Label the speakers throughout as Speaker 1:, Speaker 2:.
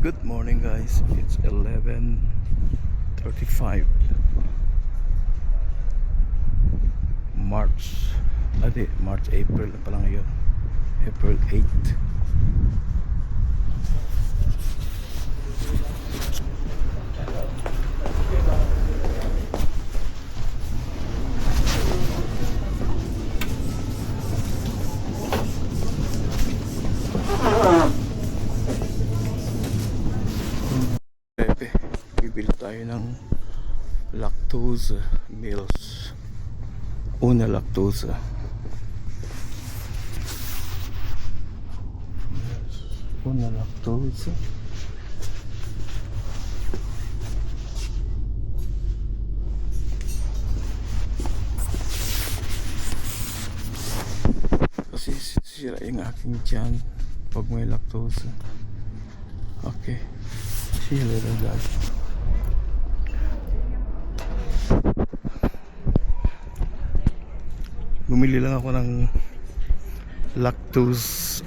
Speaker 1: Good morning guys, it's 11:35 April na pala ngayon, April 8. Bibili tayo ng lactose meals. Una lactose. Una lactose. Kasi sira yung aking tiyan pag may lactose. Okay. See you later guys. Bumili lang ako ng lactose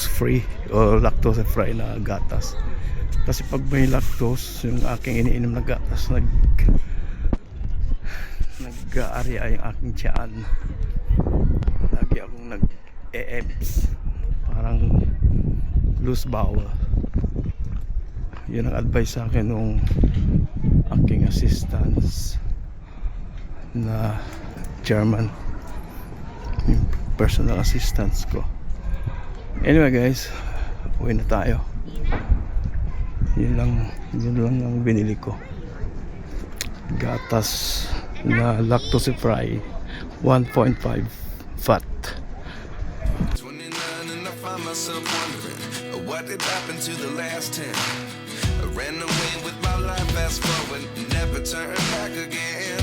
Speaker 1: free o lactose free na gatas. Kasi pag may lactose, yung aking iniinom na gatas, nag-aarya yung aking tiyan. Lagi akong nag-e-eps, parang loose bowel. Yun ang advice sa akin nung aking assistants na German, yung personal assistants ko. Anyway guys, uwi na tayo. Yun lang ang binili ko, gatas na lactose free 1.5 fat.
Speaker 2: 29 and I find myself wondering what did happen to the last 10. I ran away with my life, fast forward, never turn back again.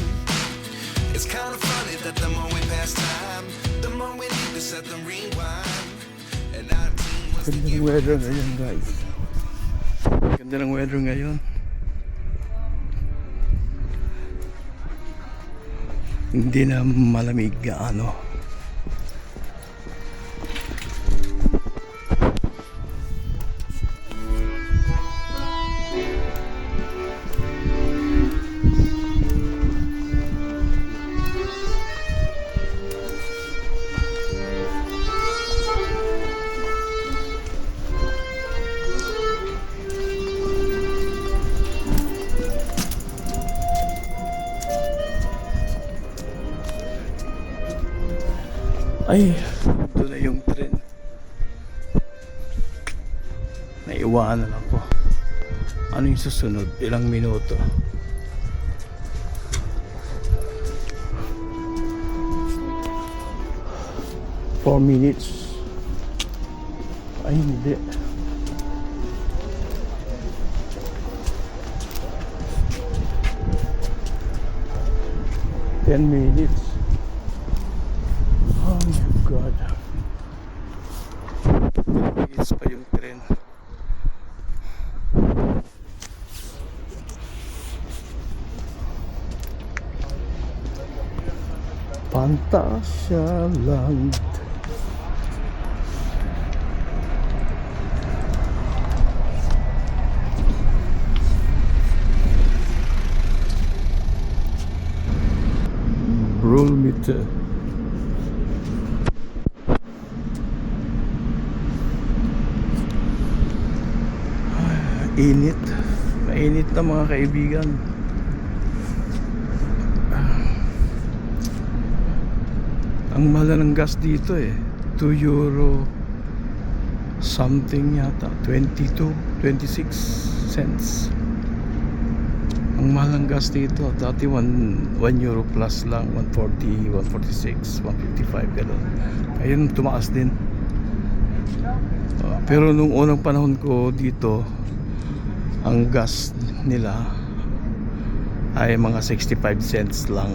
Speaker 2: It's kind of funny that the more we pass time, the more we need to set the rewind. And 19 was the
Speaker 1: Ganda ng weather ngayon guys. Ganda ng weather ngayon. Hindi na malamig gaano. Ay, ito na yung tren. Naiwanan ako. Ano yung susunod? Ilang minuto? 4 minutes. Ay, hindi. Ten minutes. Oh my God. It's pa yung tren. Pantasya Land. Brohlmitte. Init. Mainit na mga kaibigan. Ang mahal ng gas dito eh. 2 euro something yata. 22, 26 cents. Ang mahal ng gas dito. Dati 1 euro plus lang. 140, 146, 155 gano'n. Ayun, tumaas din. Pero nung unang panahon ko dito, ang gas nila ay mga 65 cents lang.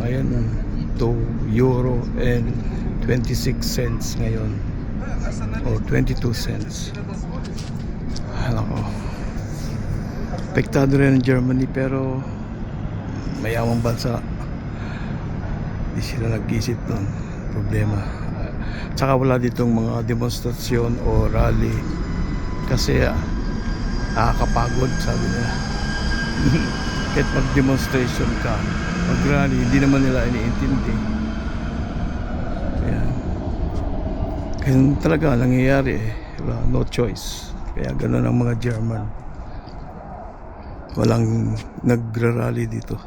Speaker 1: Ngayon 2 euro and 26 cents ngayon, o 22 cents. Alam ko, apektado rin ang Germany, pero mayamang bansa, hindi sila nag-isip ng problema. Tsaka wala ditong mga demonstrasyon o rally kasi nakakapagod, sabi nila. Kahit mag-demonstration ka, mag-rally, hindi naman nila iniintindi. Kaya talaga nangyayari eh. Wala, no choice. Kaya gano'n ang mga German. Walang nagra-rally dito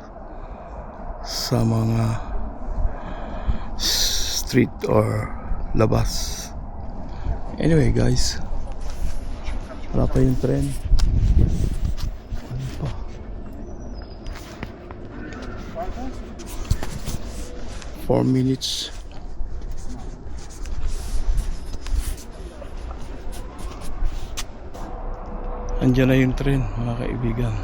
Speaker 1: sa mga street or labas. Anyway guys, wala pa yung tren. Ano pa? Four minutes. Andiyan na yung tren, mga kaibigan.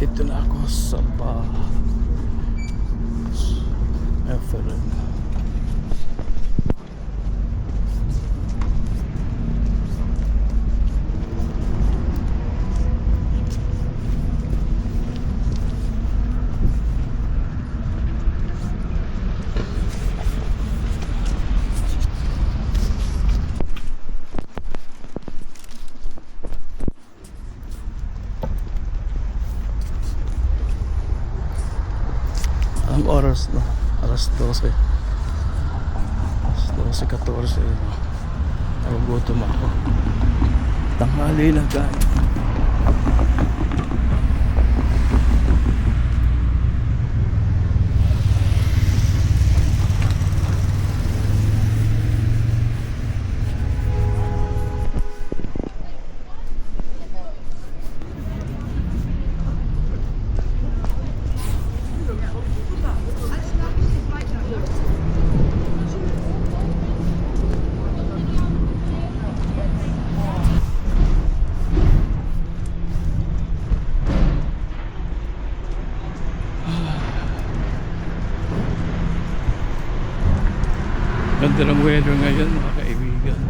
Speaker 1: Dito na ako sa Eferen. Ang oras na, alas 12. Alas 12:14. Nagugutom ako. Tanghali na guys. Ganda ng weather ngayon mga kaibigan.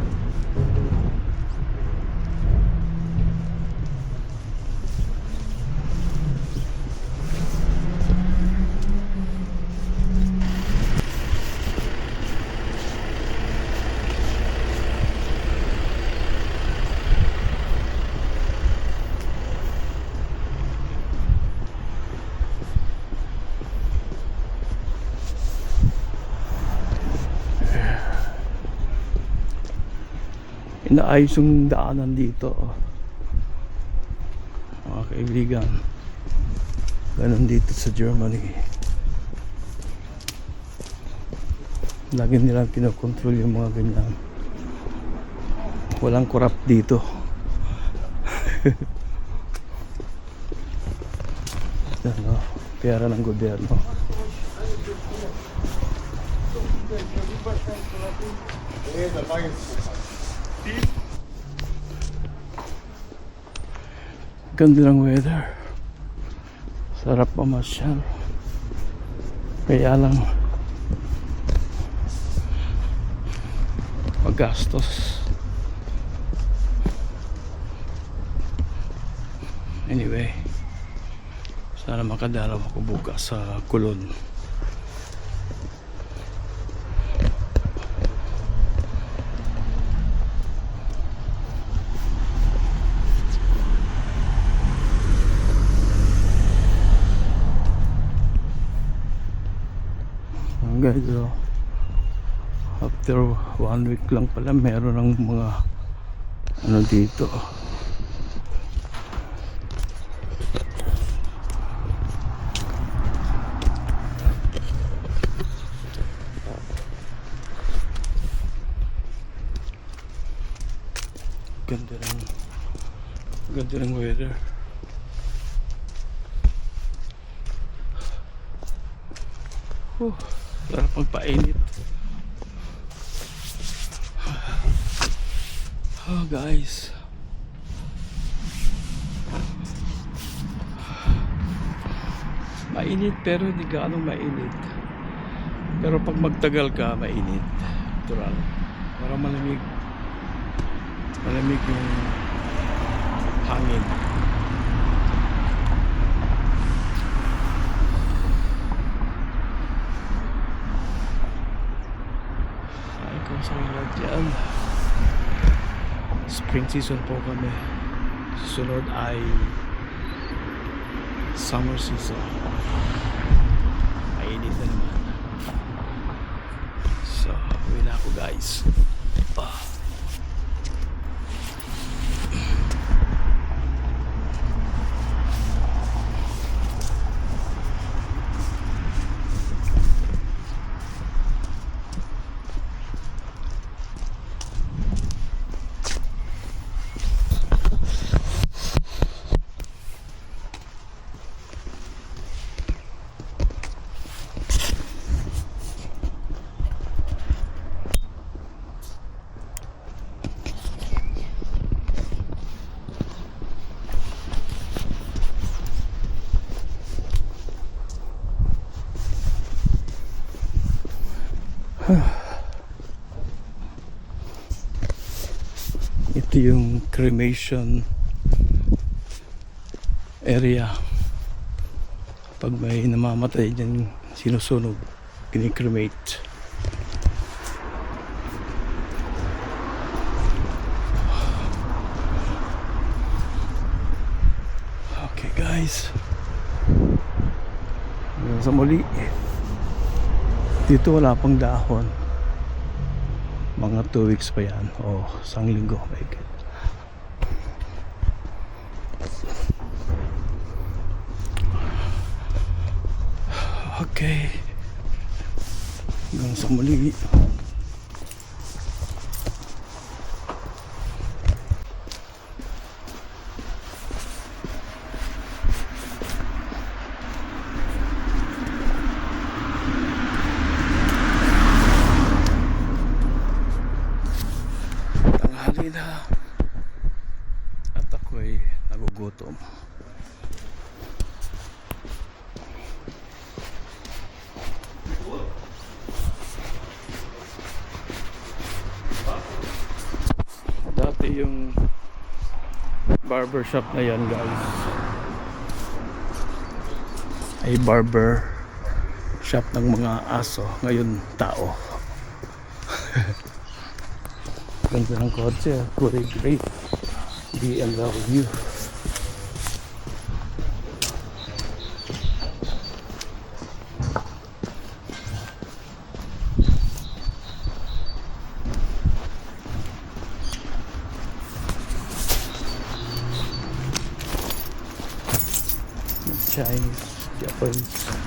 Speaker 1: Inaayos yung daanan dito, mga kaibigan. Ganun dito sa Germany, lagi nilang kinokontrol yung mga ganyan. Walang corrupt dito. Ano, pera ng gobyerno. Ganda ng weather, sarap mamasyal, kaya lang magastos. Anyway, sana makadalaw ako bukas sa Kulon. Guys, after 1 week lang pala meron ng mga ano dito. Ganda ng weather. Sarap magpainit. Oh guys, mainit pero hindi gaano mainit. Pero pag magtagal ka, mainit. Natural. Parang malamig. Malamig yung hangin. Sa lahat dyan, spring season po kami. Susunod ay summer season. Mainit na naman. So, uwi na ako guys. Ito yung cremation area. Pag may namamatay dyan, sinusunog, kinikremate. Okay guys, hanggang sa muli. Dito wala pang dahon. Mga 2 weeks pa yan. O, 1 linggo. Okay. Hanggang sa muli. Tanghali na at ako'y nagugutom. yung barber shop na yan, guys. Ay barber shop ng mga aso, ngayon tao. Ganda ng kotse, kulay gray, BMW. Chinese, Japanese.